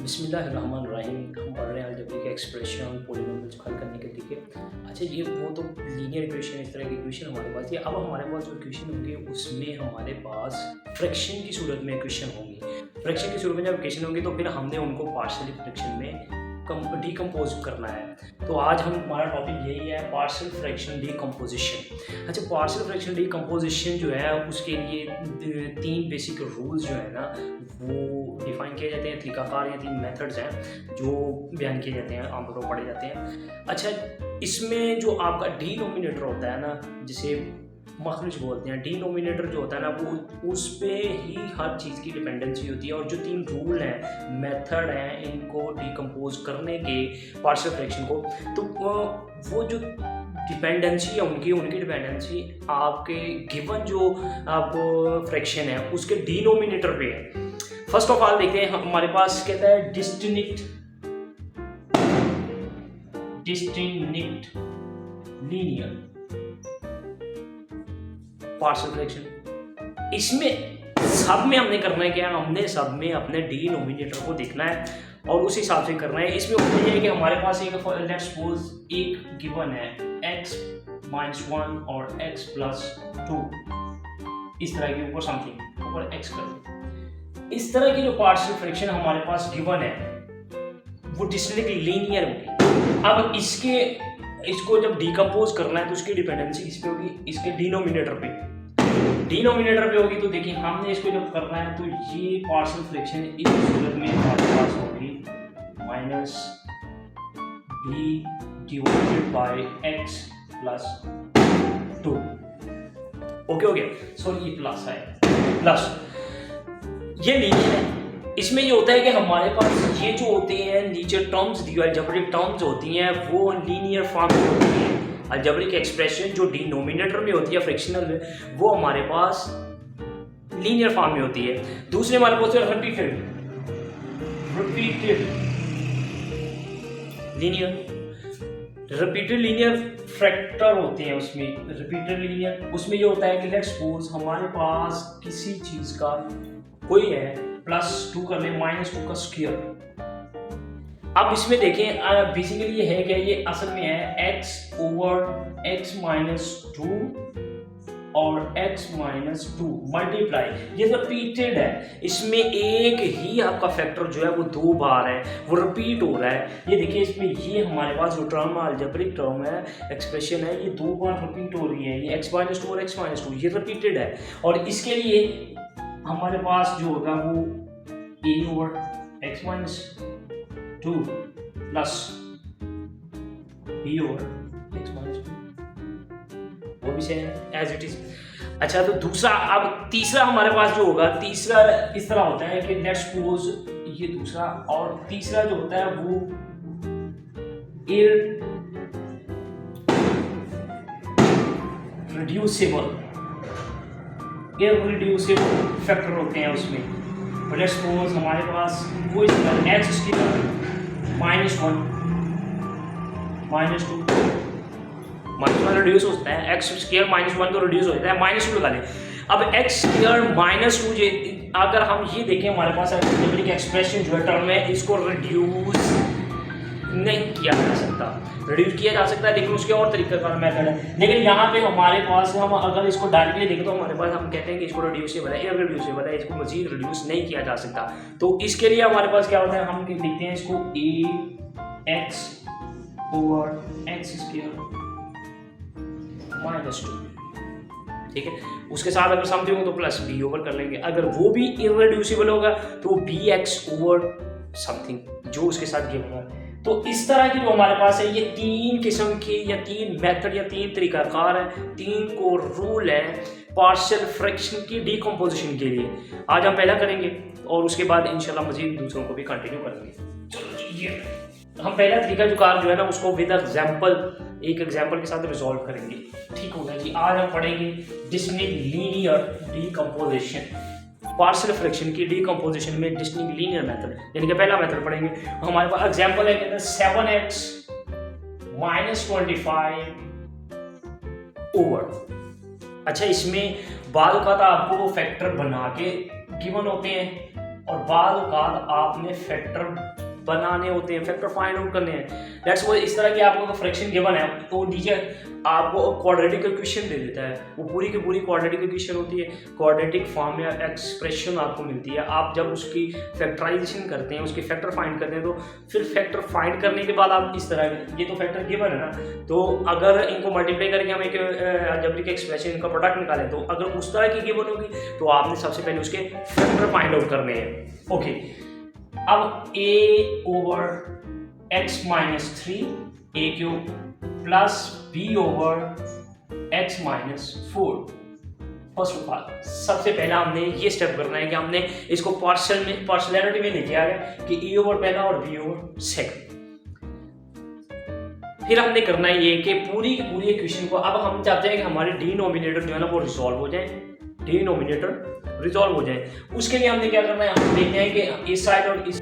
बिस्मिल्लाहिर्रहमानिर्रहीम। हम पढ़ रहे हैं अलजेब्रिक एक्सप्रेशन पॉलिनोमियल्स को हल करने के तरीके। अच्छा, ये वो तो लीनियर इक्वेशन, इस तरह की इक्वेशन हमारे पास ये। अब हमारे पास जो इक्वेशन होंगे उसमें हमारे पास फ्रैक्शन की सूरत में इक्वेशन होंगी। फ्रैक्शन की सूरत में जब इक्वेशन होंगी तो फिर हमने उनको पार्शियल फ्रैक्शन में डिकम्पोज करना है। तो आज हमारा टॉपिक यही है, पार्शियल फ्रैक्शन डिकम्पोजिशन। अच्छा, पार्शियल फ्रैक्शन डिकम्पोजिशन जो है उसके लिए तीन बेसिक रूल्स जो है ना वो डिफाइन किए जाते हैं, तरीकाकार या तीन मेथड्स हैं जो बयान किए जाते हैं, आमतौर पर पढ़े जाते हैं। अच्छा, इसमें जो आपका डिनोमिनेटर होता है ना, जिसे मखरज बोलते हैं, डिनोमिनेटर जो होता है ना वो उस पर ही हर चीज़ की डिपेंडेंसी होती है। और जो तीन रूल हैं, मेथड हैं इनको डिकम्पोज करने के पार्शियल फ्रैक्शन को, तो वो जो डिपेंडेंसी है उनकी डिपेंडेंसी आपके गिवन जो आप फ्रैक्शन है उसके डिनोमिनेटर पे है। फर्स्ट ऑफ ऑल देखते हैं, हमारे पास कहता है डिस्टिंक्ट लीनियर पार्शियल फ्रैक्शन। इसमें सब में हमने करना है क्या, हमने सब में अपने डिनोमिनेटर को देखना है और उस हिसाब से करना है। इसमें होता है कि हमारे पास एक लेट्स सपोज एक गिवन है x - 1 और x + 2, इस तरह के ऊपर समथिंग ऊपर x कर दो। इस तरह की जो पार्शियल फ्रैक्शन हमारे पास गिवन है वो डिस्टिंक्टली लीनियर होगी। अब इसको जब डिकम्पोज करना है तो उसकी डिपेंडेंसी किस पे होगी, इसके डिनोमिनेटर पे होगी। तो देखिए, हमने इसको जब करना है तो ये पार्शियल फ्रैक्शन इस सूरत में हमारे पास होगी -b/x + 2। ओके हो गया, सॉरी ये प्लस है, प्लस ये लीनियर है। इसमें ये होता है कि हमारे पास ये जो होते हैं नीचे टर्म्स, अलजेब्रिक टर्म्स होती हैं वो लीनियर फॉर्म में होती है। अलजेब्रिक एक्सप्रेशन जो डिनोमिनेटर में होती है फ्रैक्शनल में, वो हमारे पास लीनियर फॉर्म में होती है। दूसरे हमारे पास रिपीटेड लीनियर फैक्टर होते हैं। उसमें रिपीटेड लीनियर, उसमें ये होता है कि लेट्स सपोज हमारे पास किसी चीज का कोई है +2 कर ले -2 का स्क्वायर। अब इसमें देखें बेसिकली ये है कि ये असल में है x/x - 2 और x - 2 मल्टीप्लाई, ये रिपीटेड है। इसमें एक ही आपका फैक्टर जो है वो 2 बार है, वो रिपीट हो रहा है। ये देखिए, इसमें ये हमारे पास जो टर्म अलजेब्रिक टर्म है, एक्सप्रेशन है, ये 2 बार रिपीट हो रही है। ये x - 2 और x - 2 ये रिपीटेड है। और इसके लिए हमारे पास जो होगा वो a/x - 2 प्लस b/x - 2, वो भी सेम एज इट इज। अच्छा, तो दूसरा, अब तीसरा हमारे पास जो होगा, तीसरा इस तरह होता है कि लेट्स सपोज ये दूसरा, और तीसरा जो होता है वो इररिड्यूसिबल फैक्टर होते हैं उसमें। लेट्स सपोज हमारे पास वो x -1 -2 रिड्यूस होता है, x² -1 तो रिड्यूस हो जाता है, -2 लगा लें। अब x² -2 अगर हम ये देखें, हमारे पास अलजेब्रिक एक्सप्रेशन जो है टर्म है, इसको रिड्यूस नहीं किया जा सकता। रिड्यूस किया जा सकता है लेकिन उसके और तरीके का मेथड है। लेकिन यहाँ पे हमारे पास हम अगर इसको डायरेक्टली देखें तो हमारे पास हम कहते हैं कि इसको रिड्यूसिबल है, इररिड्यूसिबल है, इसको मजीद रिड्यूस नहीं किया जा सकता। तो इसके लिए हमारे पास क्या होता है, हम लिखते हैं इसको ax/x² -2, ठीक है। उसके साथ अगर समथिंग हो तो प्लस b/, कर लेंगे। अगर वो भी इररिड्यूसिबल होगा तो bx/समथिंग जो उसके साथ गिवन होगा। तो इस तरह की जो हमारे पास है, ये 3 किस्म की या 3 मेथड या 3 तरीकाकार है, 3 को रूल है पार्शियल फ्रैक्शन की डिकम्पोजिशन के लिए। आज हम पहला करेंगे और उसके बाद इंशाल्लाह मजीद दूसरों को भी कंटिन्यू करेंगे। चलो जी, ये हम पहला तरीका जो कार जो है ना उसको विद एक एग्जाम्पल के साथ रिजॉल्व करेंगे। ठीक होगा जी। आज हम पढ़ेंगे distinct linear decomposition, partial fraction की डिकम्पोजिशन में डिस्टिंक्ट लीनियर मेथड, यानी कि पहला मेथड पढ़ेंगे। हमारे पास एग्जांपल है कि 7x - 25 ओवर। अच्छा, इसमें बाद का आपको फैक्टर बना के गिवन होते हैं और बाद औकात आपने फैक्टर बनाने होते हैं, फैक्टर फाइंड आउट करने हैं। दैट्स व्हाई इस तरह की आपको फ्रैक्शन गिवन है तो नीचे आपको क्वाड्रेटिक इक्वेशन दे देता है, वो पूरी की पूरी क्वाड्रेटिक इक्वेशन होती है, क्वाड्रेटिक फॉर्म में एक्सप्रेशन आपको मिलती है। आप जब उसकी फैक्टराइजेशन करते हैं, उसके फैक्टर फाइंड करते हैं, तो फिर फैक्टर फाइंड करने के बाद आप इस तरह, ये तो फैक्टर गिवन है ना, तो अगर इनको मल्टीप्लाई करके हम एक अलजेब्रिक एक्सप्रेशन इनका प्रोडक्ट निकालें, तो अगर उस तरह की गिवन होगी तो आपने सबसे पहले उसके फैक्टर फाइंड आउट करने हैं। ओके, अब a over x minus 3 a cube plus b over x minus 4। First of all सबसे पहला हमने ये स्टेप करना है कि हमने इसको पार्शियलिटी में लेके आ गए कि a ओवर पहला और b ओवर सेकंड। फिर हमने करना है ये कि पूरी की पूरी इक्वेशन को, अब हम चाहते हैं कि हमारे डिनोमिनेटर जो है ना वो रिजॉल्व हो जाए, डिनोमिनेटर रिजॉल्व हो जाए। उसके लिए हमने क्या करना है, हम देखते हैं कि इस साइड और इस